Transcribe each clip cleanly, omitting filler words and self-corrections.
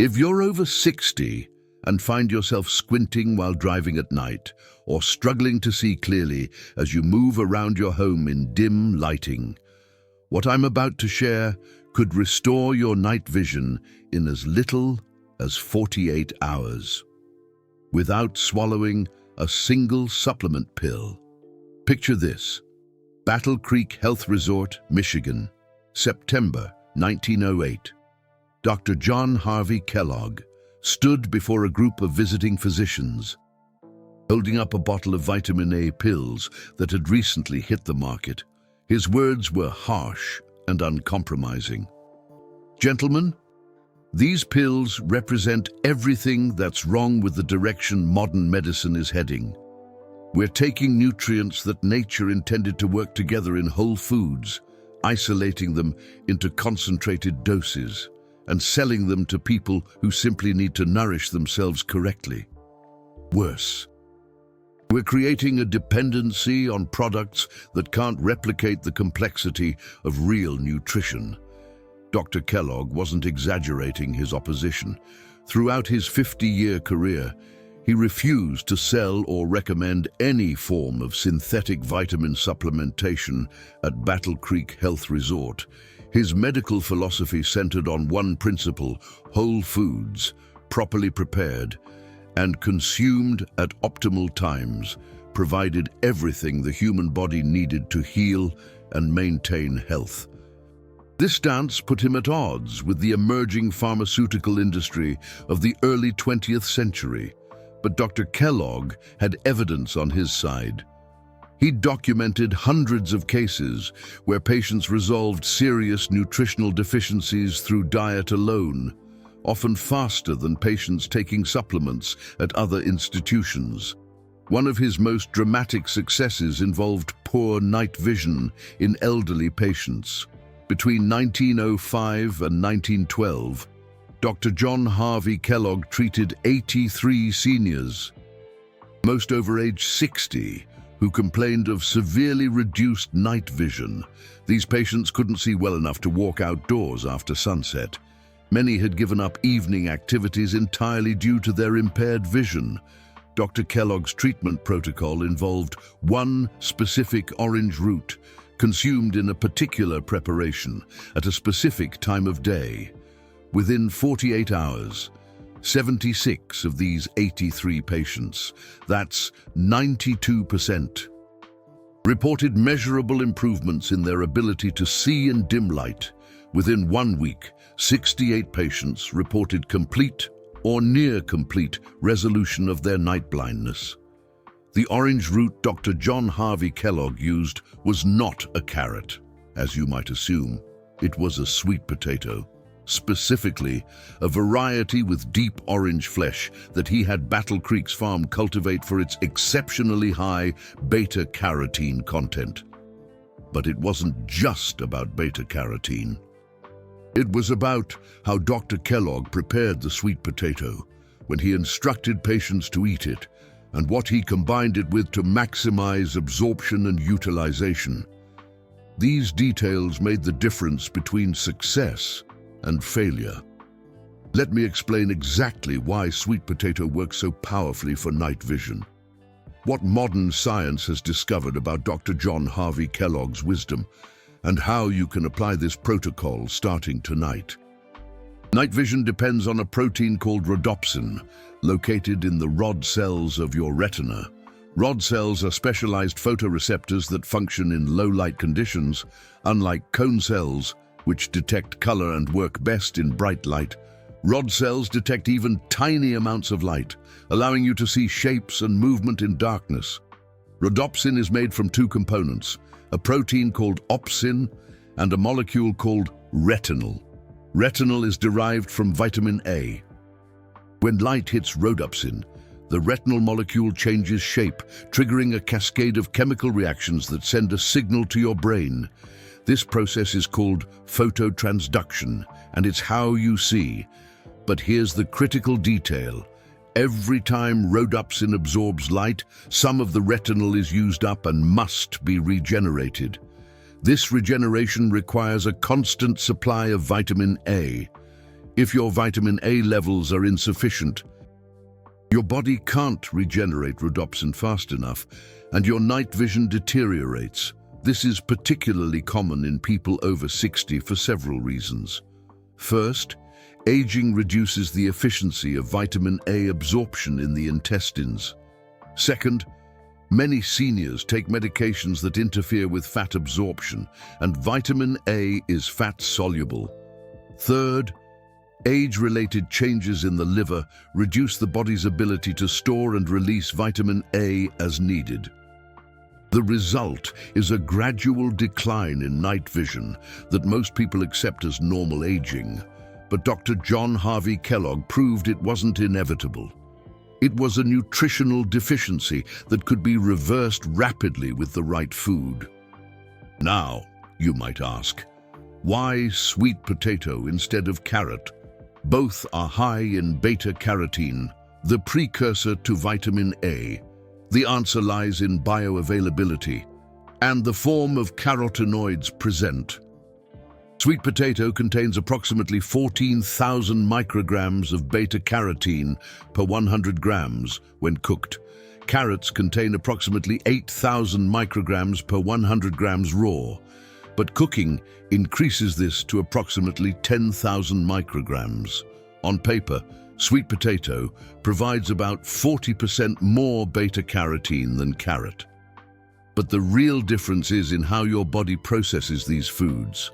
If you're over 60 and find yourself squinting while driving at night, or struggling to see clearly as you move around your home in dim lighting, what I'm about to share could restore your night vision in as little as 48 hours, without swallowing a single supplement pill. Picture this: Battle Creek Health Resort, Michigan, September 1908. Dr. John Harvey Kellogg stood before a group of visiting physicians, holding up a bottle of vitamin A pills that had recently hit the market. His words were harsh and uncompromising. "Gentlemen, these pills represent everything that's wrong with the direction modern medicine is heading. We're taking nutrients that nature intended to work together in whole foods, isolating them into concentrated doses, and selling them to people who simply need to nourish themselves correctly. Worse, we're creating a dependency on products that can't replicate the complexity of real nutrition." Dr. Kellogg wasn't exaggerating his opposition. Throughout his 50-year career, he refused to sell or recommend any form of synthetic vitamin supplementation at Battle Creek Health Resort. His medical philosophy centered on one principle: whole foods, properly prepared, and consumed at optimal times, provided everything the human body needed to heal and maintain health. This stance put him at odds with the emerging pharmaceutical industry of the early 20th century, but Dr. Kellogg had evidence on his side. He documented hundreds of cases where patients resolved serious nutritional deficiencies through diet alone, often faster than patients taking supplements at other institutions. One of his most dramatic successes involved poor night vision in elderly patients. Between 1905 and 1912, Dr. John Harvey Kellogg treated 83 seniors, most over age 60, who complained of severely reduced night vision. These patients couldn't see well enough to walk outdoors after sunset. Many had given up evening activities entirely due to their impaired vision. Dr. Kellogg's treatment protocol involved one specific orange root, consumed in a particular preparation at a specific time of day. Within 48 hours, 76 of these 83 patients, that's 92%, reported measurable improvements in their ability to see in dim light. Within 1 week, 68 patients reported complete or near complete resolution of their night blindness. The orange root Dr. John Harvey Kellogg used was not a carrot, as you might assume. It was a sweet potato. Specifically, a variety with deep orange flesh that he had Battle Creek's farm cultivate for its exceptionally high beta-carotene content. But it wasn't just about beta-carotene. It was about how Dr. Kellogg prepared the sweet potato, when he instructed patients to eat it, and what he combined it with to maximize absorption and utilization. These details made the difference between success and failure. Let me explain exactly why sweet potato works so powerfully for night vision. What modern science has discovered about Dr. John Harvey Kellogg's wisdom, and how you can apply this protocol starting tonight. Night vision depends on a protein called rhodopsin, located in the rod cells of your retina. Rod cells are specialized photoreceptors that function in low-light conditions, unlike cone cells, which detect color and work best in bright light. Rod cells detect even tiny amounts of light, allowing you to see shapes and movement in darkness. Rhodopsin is made from two components, a protein called opsin and a molecule called retinal. Retinal is derived from vitamin A. When light hits rhodopsin, the retinal molecule changes shape, triggering a cascade of chemical reactions that send a signal to your brain. This process is called phototransduction, and it's how you see. But here's the critical detail. Every time rhodopsin absorbs light, some of the retinal is used up and must be regenerated. This regeneration requires a constant supply of vitamin A. If your vitamin A levels are insufficient, your body can't regenerate rhodopsin fast enough, and your night vision deteriorates. This is particularly common in people over 60 for several reasons. First, aging reduces the efficiency of vitamin A absorption in the intestines. Second, many seniors take medications that interfere with fat absorption, and vitamin A is fat-soluble. Third, age-related changes in the liver reduce the body's ability to store and release vitamin A as needed. The result is a gradual decline in night vision that most people accept as normal aging, but Dr. John Harvey Kellogg proved it wasn't inevitable. It was a nutritional deficiency that could be reversed rapidly with the right food. Now, you might ask, why sweet potato instead of carrot? Both are high in beta-carotene, the precursor to vitamin A. The answer lies in bioavailability and the form of carotenoids present. Sweet potato contains approximately 14,000 micrograms of beta-carotene per 100 grams when cooked. Carrots contain approximately 8,000 micrograms per 100 grams raw, but cooking increases this to approximately 10,000 micrograms. On paper, sweet potato provides about 40% more beta-carotene than carrot. But the real difference is in how your body processes these foods.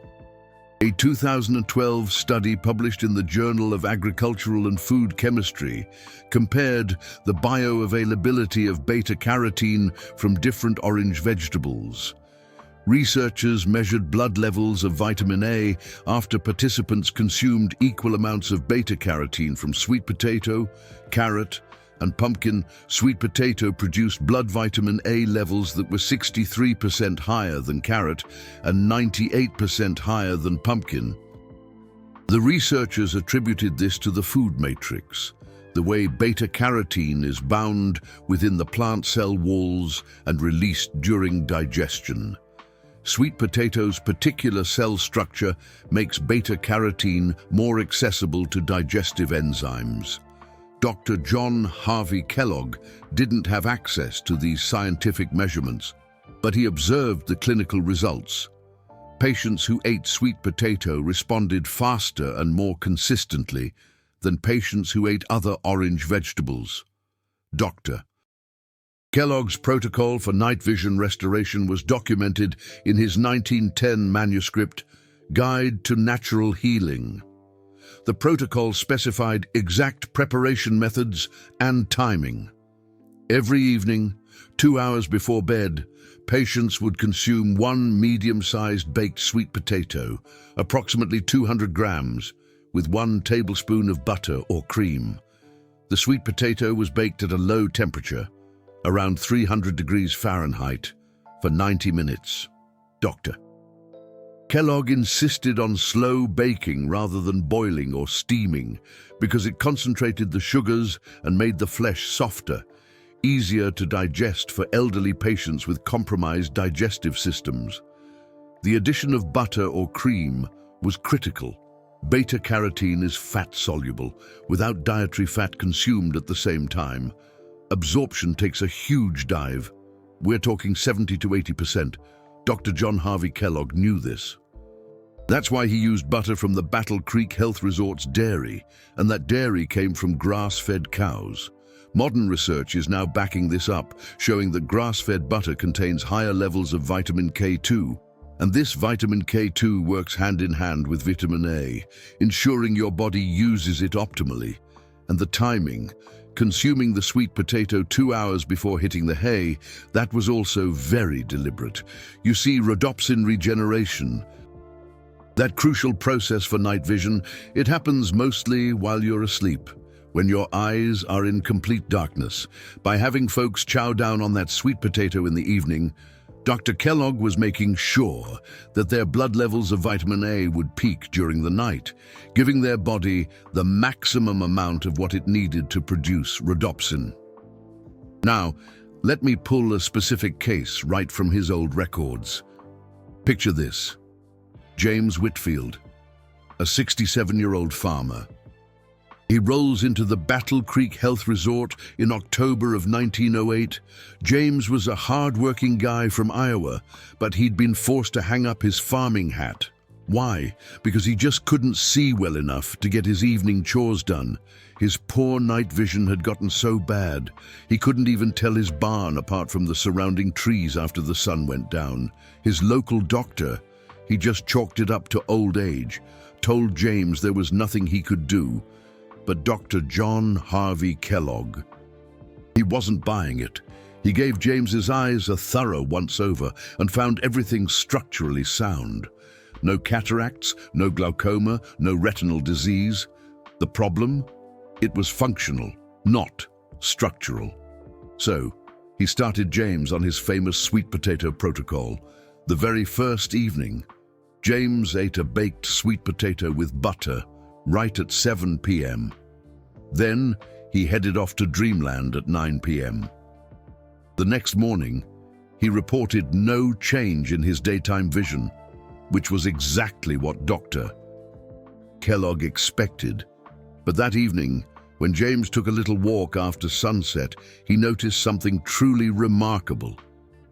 A 2012 study published in the Journal of Agricultural and Food Chemistry compared the bioavailability of beta-carotene from different orange vegetables. Researchers measured blood levels of vitamin A after participants consumed equal amounts of beta-carotene from sweet potato, carrot, and pumpkin. Sweet potato produced blood vitamin A levels that were 63% higher than carrot and 98% higher than pumpkin. The researchers attributed this to the food matrix, the way beta-carotene is bound within the plant cell walls and released during digestion. Sweet potato's particular cell structure makes beta-carotene more accessible to digestive enzymes. Dr. John Harvey Kellogg didn't have access to these scientific measurements, but he observed the clinical results. Patients who ate sweet potato responded faster and more consistently than patients who ate other orange vegetables. Dr. Kellogg's protocol for night vision restoration was documented in his 1910 manuscript, Guide to Natural Healing. The protocol specified exact preparation methods and timing. Every evening, 2 hours before bed, patients would consume one medium-sized baked sweet potato, approximately 200 grams, with 1 tablespoon of butter or cream. The sweet potato was baked at a low temperature, around 300 degrees Fahrenheit, for 90 minutes. Dr. Kellogg insisted on slow baking rather than boiling or steaming because it concentrated the sugars and made the flesh softer, easier to digest for elderly patients with compromised digestive systems. The addition of butter or cream was critical. Beta-carotene is fat-soluble, without dietary fat consumed at the same time. Absorption takes a huge dive. We're talking 70 to 80%. Dr. John Harvey Kellogg knew this. That's why he used butter from the Battle Creek Health Resort's dairy, and that dairy came from grass-fed cows. Modern research is now backing this up, showing that grass-fed butter contains higher levels of vitamin K2, and this vitamin K2 works hand in hand with vitamin A, ensuring your body uses it optimally. And the timing, consuming the sweet potato 2 hours before hitting the hay, that was also very deliberate. You see, rhodopsin regeneration, that crucial process for night vision, it happens mostly while you're asleep, when your eyes are in complete darkness. By having folks chow down on that sweet potato in the evening, Dr. Kellogg was making sure that their blood levels of vitamin A would peak during the night, giving their body the maximum amount of what it needed to produce rhodopsin. Now, let me pull a specific case right from his old records. Picture this. James Whitfield, a 67-year-old farmer, He rolls into the Battle Creek Health Resort in October of 1908. James was a hard-working guy from Iowa, but he'd been forced to hang up his farming hat. Why? Because he just couldn't see well enough to get his evening chores done. His poor night vision had gotten so bad, he couldn't even tell his barn apart from the surrounding trees after the sun went down. His local doctor, he just chalked it up to old age, told James there was nothing he could do. But Dr. John Harvey Kellogg, he wasn't buying it. He gave James's eyes a thorough once-over and found everything structurally sound. No cataracts, no glaucoma, no retinal disease. The problem? It was functional, not structural. So, he started James on his famous sweet potato protocol. The very first evening, James ate a baked sweet potato with butter right at 7 p.m. Then, he headed off to dreamland at 9 p.m. The next morning, he reported no change in his daytime vision, which was exactly what Dr. Kellogg expected. But that evening, when James took a little walk after sunset, he noticed something truly remarkable.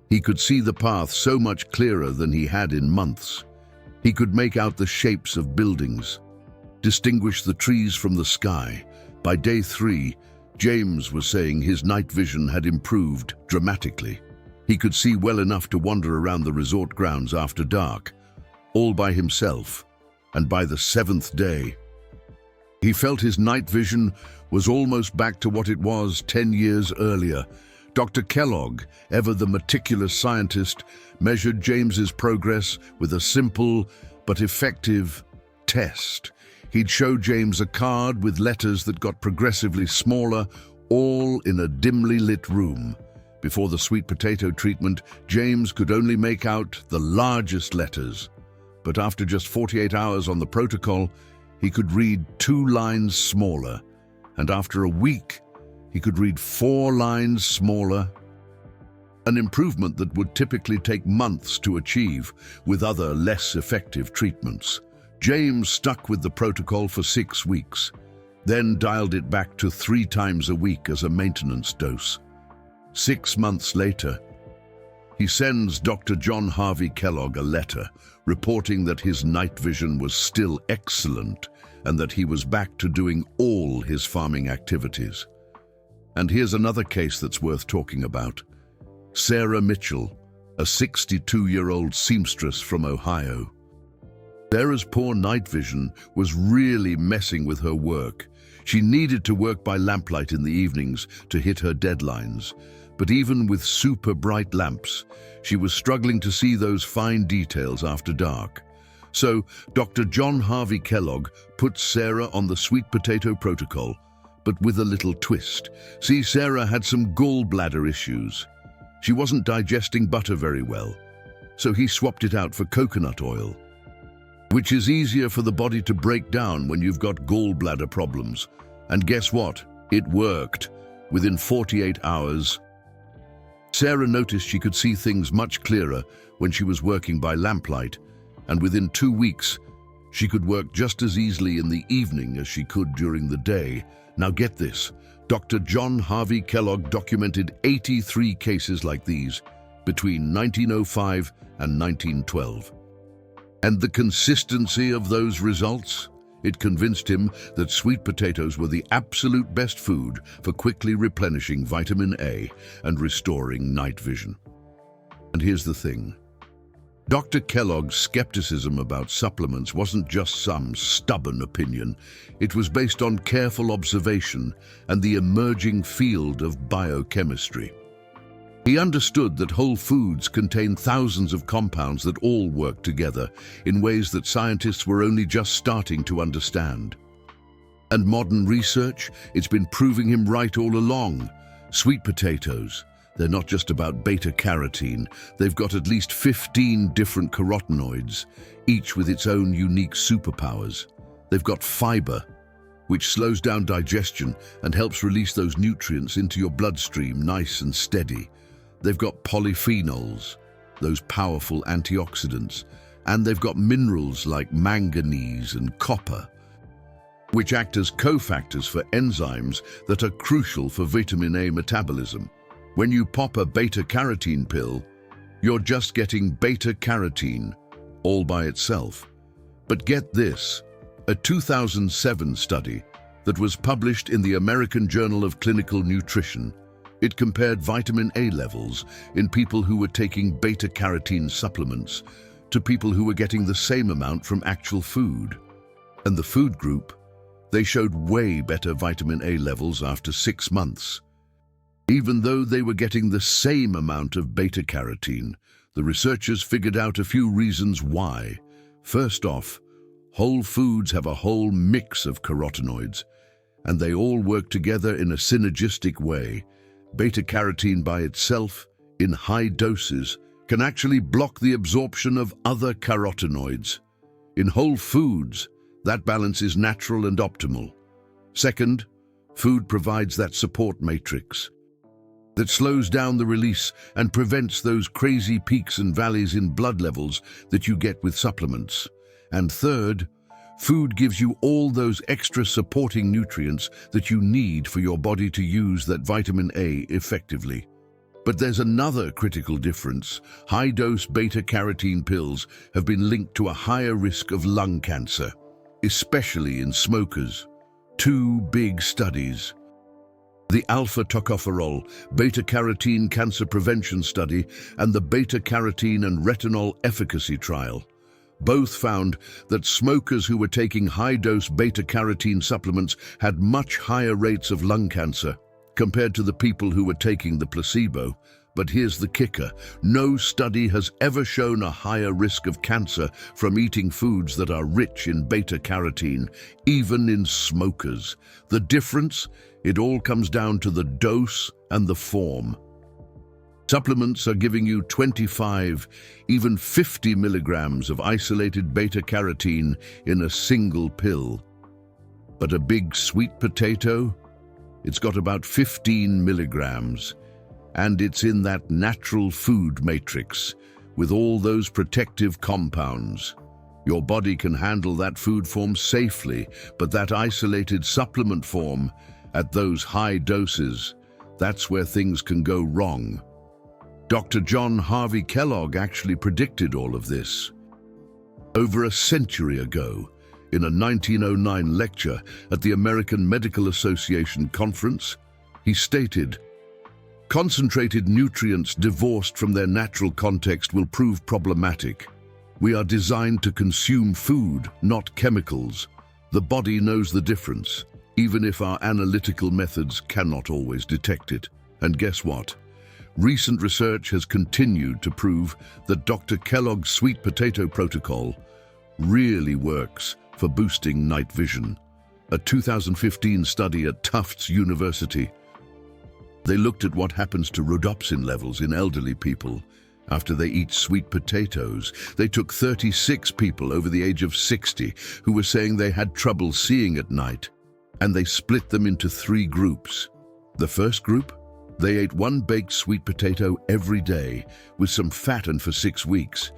He could see the path so much clearer than he had in months. He could make out the shapes of buildings, distinguish the trees from the sky. By day 3, James was saying his night vision had improved dramatically. He could see well enough to wander around the resort grounds after dark, all by himself, and by the 7th day, he felt his night vision was almost back to what it was 10 years earlier. Dr. Kellogg, ever the meticulous scientist, measured James's progress with a simple but effective test. He'd show James a card with letters that got progressively smaller, all in a dimly lit room. Before the sweet potato treatment, James could only make out the largest letters. But after just 48 hours on the protocol, he could read 2 lines smaller, and after a week, he could read 4 lines smaller. An improvement that would typically take months to achieve with other less effective treatments. James stuck with the protocol for 6 weeks, then dialed it back to 3 times a week as a maintenance dose. 6 months later, he sends Dr. John Harvey Kellogg a letter reporting that his night vision was still excellent and that he was back to doing all his farming activities. And here's another case that's worth talking about. Sarah Mitchell, a 62-year-old seamstress from Ohio. Sarah's poor night vision was really messing with her work. She needed to work by lamplight in the evenings to hit her deadlines. But even with super bright lamps, she was struggling to see those fine details after dark. So, Dr. John Harvey Kellogg put Sarah on the sweet potato protocol, but with a little twist. See, Sarah had some gallbladder issues. She wasn't digesting butter very well, so he swapped it out for coconut oil, which is easier for the body to break down when you've got gallbladder problems. And guess what? It worked. Within 48 hours, Sarah noticed she could see things much clearer when she was working by lamplight, and within 2 weeks, she could work just as easily in the evening as she could during the day. Now get this, Dr. John Harvey Kellogg documented 83 cases like these between 1905 and 1912. And the consistency of those results? It convinced him that sweet potatoes were the absolute best food for quickly replenishing vitamin A and restoring night vision. And here's the thing. Dr. Kellogg's skepticism about supplements wasn't just some stubborn opinion. It was based on careful observation and the emerging field of biochemistry. He understood that whole foods contain thousands of compounds that all work together in ways that scientists were only just starting to understand. And modern research, it's been proving him right all along. Sweet potatoes, they're not just about beta-carotene. They've got at least 15 different carotenoids, each with its own unique superpowers. They've got fiber, which slows down digestion and helps release those nutrients into your bloodstream nice and steady. They've got polyphenols, those powerful antioxidants, and they've got minerals like manganese and copper. which act as cofactors for enzymes that are crucial for vitamin A metabolism. When you pop a beta-carotene pill, you're just getting beta-carotene all by itself. But get this, a 2007 study that was published in the American Journal of Clinical Nutrition, it compared vitamin A levels in people who were taking beta-carotene supplements to people who were getting the same amount from actual food. And the food group, they showed way better vitamin A levels after 6 months. Even though they were getting the same amount of beta-carotene, the researchers figured out a few reasons why. First off, whole foods have a whole mix of carotenoids, and they all work together in a synergistic way. Beta-carotene by itself, in high doses, can actually block the absorption of other carotenoids. In whole foods, that balance is natural and optimal. Second, food provides that support matrix that slows down the release and prevents those crazy peaks and valleys in blood levels that you get with supplements. And third, food gives you all those extra supporting nutrients that you need for your body to use that vitamin A effectively. But there's another critical difference. High-dose beta-carotene pills have been linked to a higher risk of lung cancer, especially in smokers. 2 big studies. The alpha-tocopherol beta-carotene cancer prevention study and the beta-carotene and retinol efficacy trial both found that smokers who were taking high-dose beta-carotene supplements had much higher rates of lung cancer compared to the people who were taking the placebo. But here's the kicker. No study has ever shown a higher risk of cancer from eating foods that are rich in beta-carotene, even in smokers. The difference? It all comes down to the dose and the form. Supplements are giving you 25, even 50 milligrams of isolated beta-carotene in a single pill. But a big sweet potato? It's got about 15 milligrams. And it's in that natural food matrix with all those protective compounds. Your body can handle that food form safely, but that isolated supplement form, at those high doses, that's where things can go wrong. Dr. John Harvey Kellogg actually predicted all of this. Over a century ago, in a 1909 lecture at the American Medical Association conference, he stated, "Concentrated nutrients divorced from their natural context will prove problematic. We are designed to consume food, not chemicals. The body knows the difference, even if our analytical methods cannot always detect it." And guess what? Recent research has continued to prove that Dr. Kellogg's sweet potato protocol really works for boosting night vision. A 2015 study at Tufts University, they looked at what happens to rhodopsin levels in elderly people after they eat sweet potatoes. They took 36 people over the age of 60 who were saying they had trouble seeing at night, and they split them into 3 groups. The first group, they ate 1 baked sweet potato every day with some fat and for 6 weeks.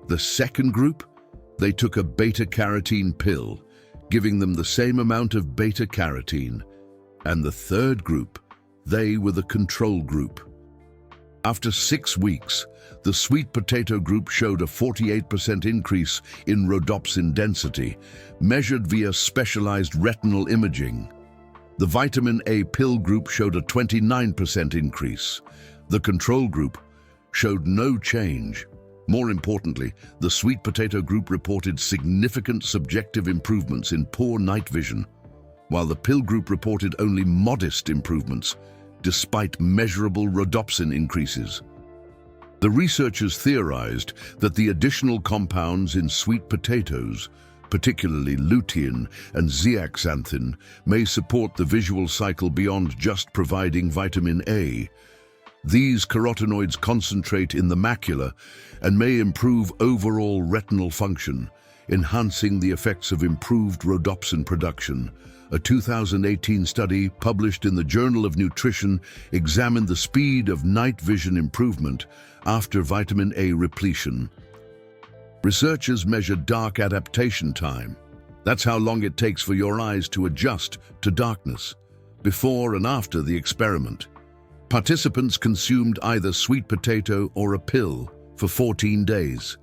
The second group, they took a beta-carotene pill, giving them the same amount of beta-carotene. And the third group, they were the control group. After 6 weeks, the sweet potato group showed a 48% increase in rhodopsin density, measured via specialized retinal imaging. The vitamin A pill group showed a 29% increase. The control group showed no change. More importantly, the sweet potato group reported significant subjective improvements in poor night vision, while the pill group reported only modest improvements, despite measurable rhodopsin increases. The researchers theorized that the additional compounds in sweet potatoes, particularly lutein and zeaxanthin, may support the visual cycle beyond just providing vitamin A. These carotenoids concentrate in the macula and may improve overall retinal function, enhancing the effects of improved rhodopsin production. A 2018 study published in the Journal of Nutrition examined the speed of night vision improvement after vitamin A repletion. Researchers measured dark adaptation time, That's how long it takes for your eyes to adjust to darkness. Before and after the experiment, participants consumed either sweet potato or a pill for 14 days.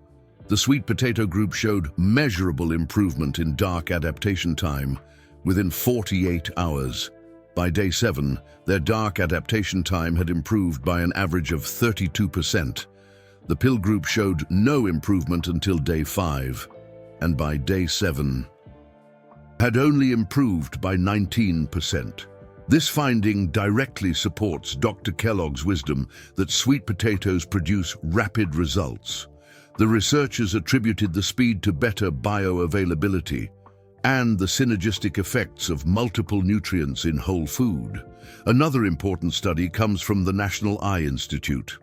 The sweet potato group showed measurable improvement in dark adaptation time within 48 hours. By day 7, their dark adaptation time had improved by an average of 32%. The pill group showed no improvement until day 5, and by day 7, had only improved by 19%. This finding directly supports Dr. Kellogg's wisdom that sweet potatoes produce rapid results. The researchers attributed the speed to better bioavailability and the synergistic effects of multiple nutrients in whole food. Another important study comes from the National Eye Institute.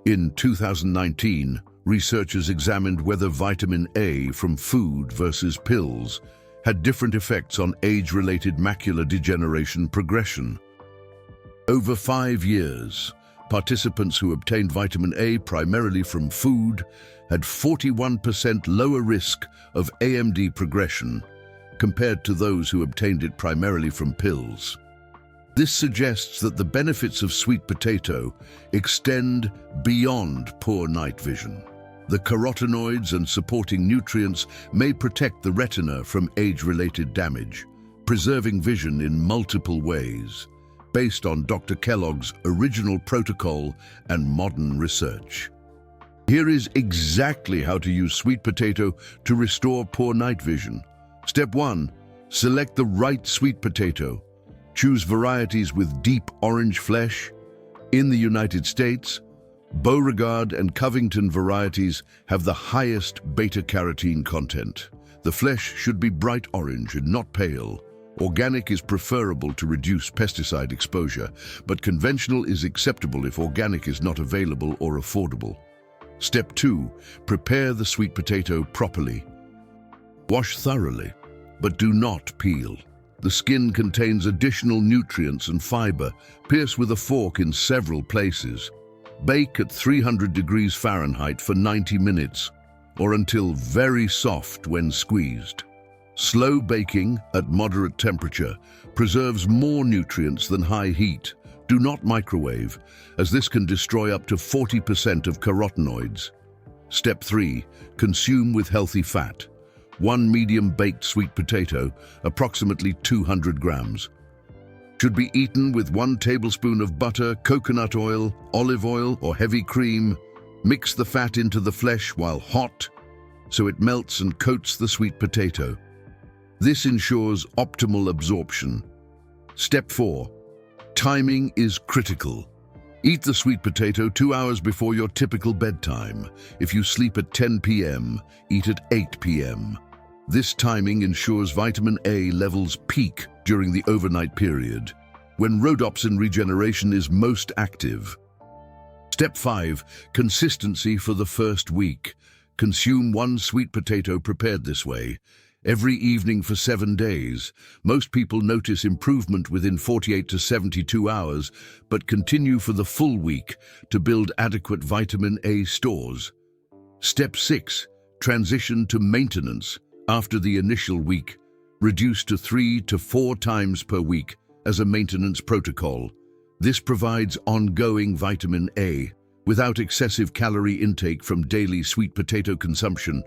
In 2019, researchers examined whether vitamin A from food versus pills had different effects on age-related macular degeneration progression. Over 5 years, participants who obtained vitamin A primarily from food had 41% lower risk of AMD progression compared to those who obtained it primarily from pills. This suggests that the benefits of sweet potato extend beyond poor night vision. The carotenoids and supporting nutrients may protect the retina from age-related damage, preserving vision in multiple ways, based on Dr. Kellogg's original protocol and modern research. Here is exactly how to use sweet potato to restore poor night vision. Step 1. Select the right sweet potato. Choose varieties with deep orange flesh. In the United States, Beauregard and Covington varieties have the highest beta-carotene content. The flesh should be bright orange and not pale. Organic is preferable to reduce pesticide exposure, but conventional is acceptable if organic is not available or affordable. Step 2. Prepare the sweet potato properly. Wash thoroughly, but do not peel. The skin contains additional nutrients and fiber. Pierce with a fork in several places. Bake at 300 degrees Fahrenheit for 90 minutes, or until very soft when squeezed. Slow baking at moderate temperature preserves more nutrients than high heat. Do not microwave, as this can destroy up to 40% of carotenoids. Step 3. Consume with healthy fat. 1 medium-baked sweet potato, approximately 200 grams. Should be eaten with 1 tablespoon of butter, coconut oil, olive oil, or heavy cream. Mix the fat into the flesh while hot, so it melts and coats the sweet potato. This ensures optimal absorption. Step 4. Timing is critical. Eat the sweet potato 2 hours before your typical bedtime. If you sleep at 10 p.m., eat at 8 p.m. This timing ensures vitamin A levels peak during the overnight period, when rhodopsin regeneration is most active. Step 5. Consistency for the first week. Consume 1 sweet potato prepared this way every evening for 7 days. Most people notice improvement within 48 to 72 hours, but continue for the full week to build adequate vitamin A stores. Step 6. Transition to maintenance. After the initial week, reduce to 3 to 4 times per week as a maintenance protocol. This provides ongoing vitamin A without excessive calorie intake from daily sweet potato consumption.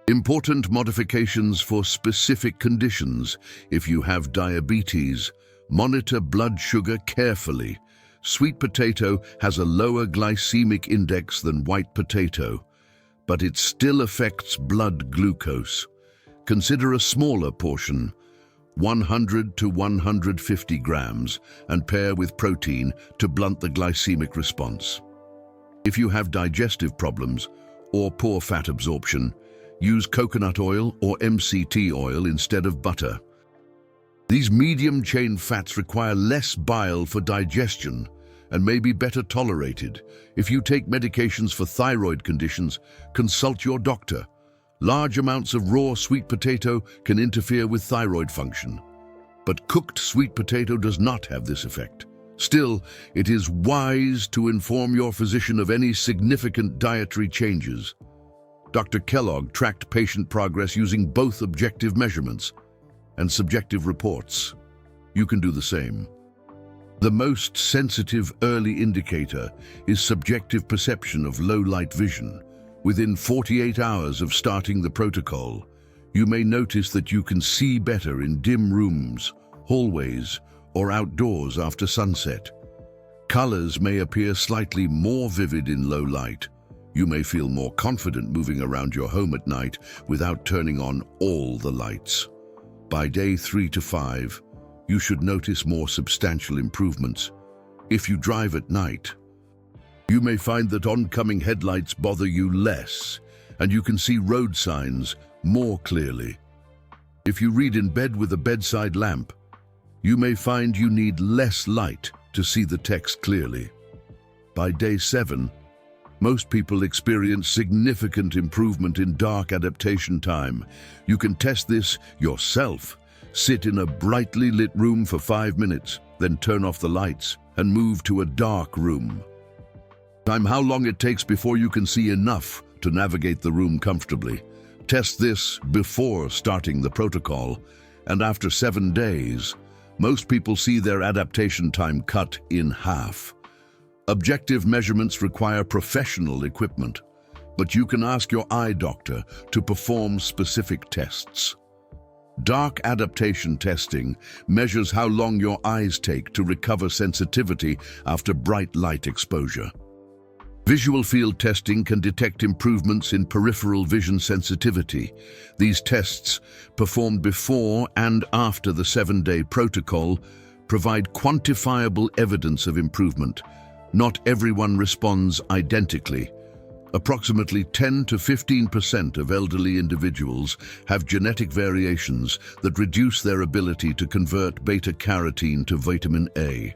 Important modifications for specific conditions. If you have diabetes, monitor blood sugar carefully. Sweet potato has a lower glycemic index than white potato, but it still affects blood glucose. Consider a smaller portion, 100 to 150 grams, and pair with protein to blunt the glycemic response. If you have digestive problems or poor fat absorption, use coconut oil or MCT oil instead of butter. These medium-chain fats require less bile for digestion and may be better tolerated. If you take medications for thyroid conditions, consult your doctor. Large amounts of raw sweet potato can interfere with thyroid function, but cooked sweet potato does not have this effect. Still, it is wise to inform your physician of any significant dietary changes. Dr. Kellogg tracked patient progress using both objective measurements and subjective reports. You can do the same. The most sensitive early indicator is subjective perception of low light vision. Within 48 hours of starting the protocol, you may notice that you can see better in dim rooms, hallways, or outdoors after sunset. Colors may appear slightly more vivid in low light. You may feel more confident moving around your home at night without turning on all the lights. By day 3 to 5, you should notice more substantial improvements. If you drive at night, you may find that oncoming headlights bother you less, and you can see road signs more clearly. If you read in bed with a bedside lamp, you may find you need less light to see the text clearly. By day 7, most people experience significant improvement in dark adaptation time. You can test this yourself. Sit in a brightly lit room for 5 minutes, then turn off the lights and move to a dark room. Time how long it takes before you can see enough to navigate the room comfortably. Test this before starting the protocol, and after 7 days, most people see their adaptation time cut in half. Objective measurements require professional equipment, but you can ask your eye doctor to perform specific tests. Dark adaptation testing measures how long your eyes take to recover sensitivity after bright light exposure. Visual field testing can detect improvements in peripheral vision sensitivity. These tests, performed before and after the 7-day protocol, provide quantifiable evidence of improvement. Not everyone responds identically. Approximately 10 to 15% of elderly individuals have genetic variations that reduce their ability to convert beta-carotene to vitamin A.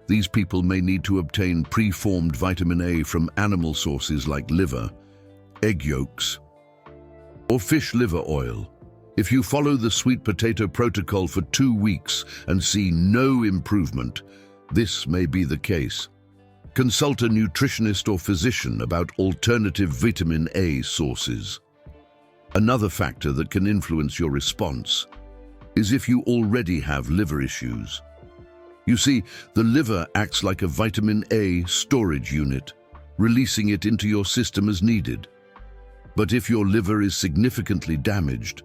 These people may need to obtain preformed vitamin A from animal sources like liver, egg yolks, or fish liver oil. If you follow the sweet potato protocol for 2 weeks and see no improvement, this may be the case. Consult a nutritionist or physician about alternative vitamin A sources. Another factor that can influence your response is if you already have liver issues. You see, the liver acts like a vitamin A storage unit, releasing it into your system as needed. But if your liver is significantly damaged,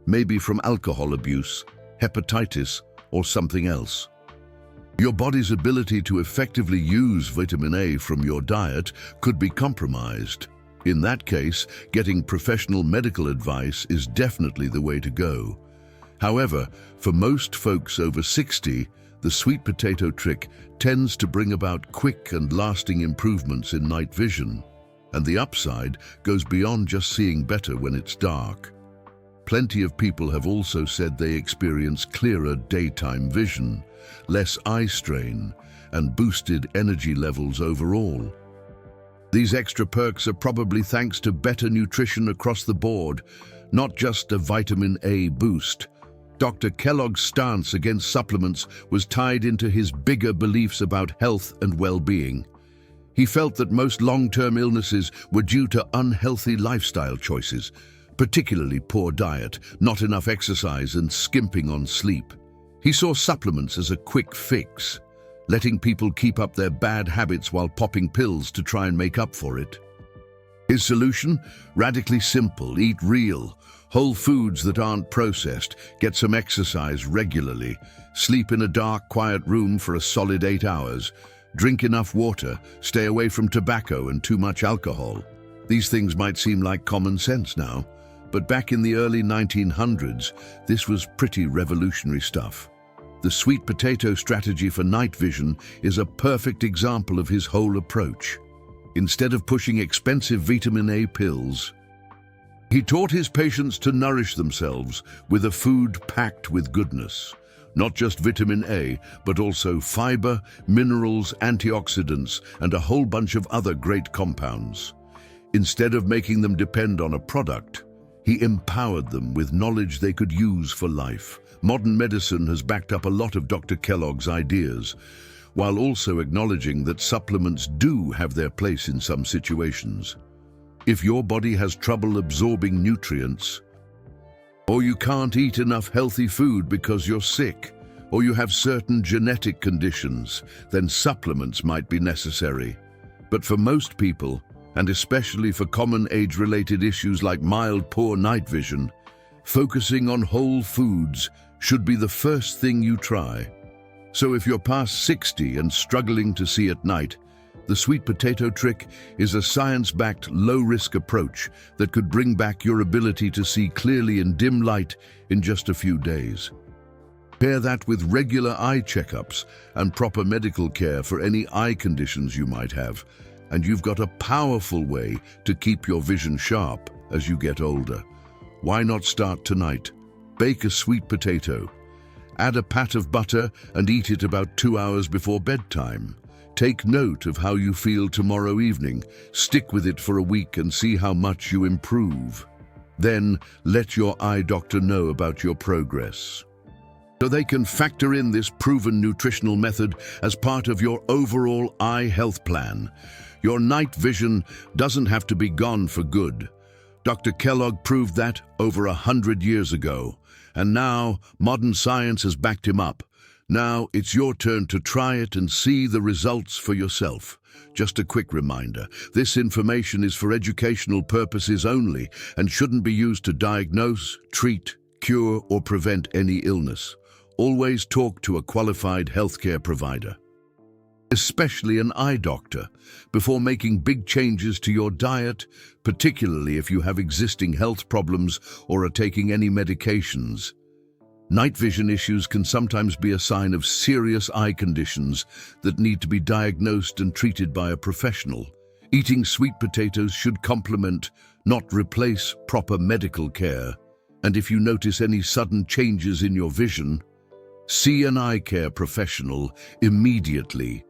maybe from alcohol abuse, hepatitis, or something else, your body's ability to effectively use vitamin A from your diet could be compromised. In that case, getting professional medical advice is definitely the way to go. However, for most folks over 60, the sweet potato trick tends to bring about quick and lasting improvements in night vision, and the upside goes beyond just seeing better when it's dark. Plenty of people have also said they experience clearer daytime vision, less eye strain, and boosted energy levels overall. These extra perks are probably thanks to better nutrition across the board, not just a vitamin A boost. Dr. Kellogg's stance against supplements was tied into his bigger beliefs about health and well-being. He felt that most long-term illnesses were due to unhealthy lifestyle choices, particularly poor diet, not enough exercise, and skimping on sleep. He saw supplements as a quick fix, letting people keep up their bad habits while popping pills to try and make up for it. His solution? Radically simple: eat real, whole foods that aren't processed, get some exercise regularly, sleep in a dark, quiet room for a solid 8 hours, drink enough water, stay away from tobacco and too much alcohol. These things might seem like common sense now, but back in the early 1900s, this was pretty revolutionary stuff. The sweet potato strategy for night vision is a perfect example of his whole approach. Instead of pushing expensive vitamin A pills, he taught his patients to nourish themselves with a food packed with goodness. Not just vitamin A, but also fiber, minerals, antioxidants, and a whole bunch of other great compounds. Instead of making them depend on a product, he empowered them with knowledge they could use for life. Modern medicine has backed up a lot of Dr. Kellogg's ideas, while also acknowledging that supplements do have their place in some situations. If your body has trouble absorbing nutrients, or you can't eat enough healthy food because you're sick, or you have certain genetic conditions, then supplements might be necessary. But for most people, and especially for common age-related issues like mild poor night vision, focusing on whole foods should be the first thing you try. So if you're past 60 and struggling to see at night, the sweet potato trick is a science-backed, low-risk approach that could bring back your ability to see clearly in dim light in just a few days. Pair that with regular eye checkups and proper medical care for any eye conditions you might have, and you've got a powerful way to keep your vision sharp as you get older. Why not start tonight? Bake a sweet potato. Add a pat of butter and eat it about 2 hours before bedtime. Take note of how you feel tomorrow evening. Stick with it for a week and see how much you improve. Then let your eye doctor know about your progress, so they can factor in this proven nutritional method as part of your overall eye health plan. Your night vision doesn't have to be gone for good. Dr. Kellogg proved that over 100 years ago, and now modern science has backed him up. Now it's your turn to try it and see the results for yourself. Just a quick reminder, this information is for educational purposes only and shouldn't be used to diagnose, treat, cure, or prevent any illness. Always talk to a qualified healthcare provider, especially an eye doctor, before making big changes to your diet, particularly if you have existing health problems or are taking any medications. Night vision issues can sometimes be a sign of serious eye conditions that need to be diagnosed and treated by a professional. Eating sweet potatoes should complement, not replace, proper medical care. And if you notice any sudden changes in your vision, see an eye care professional immediately.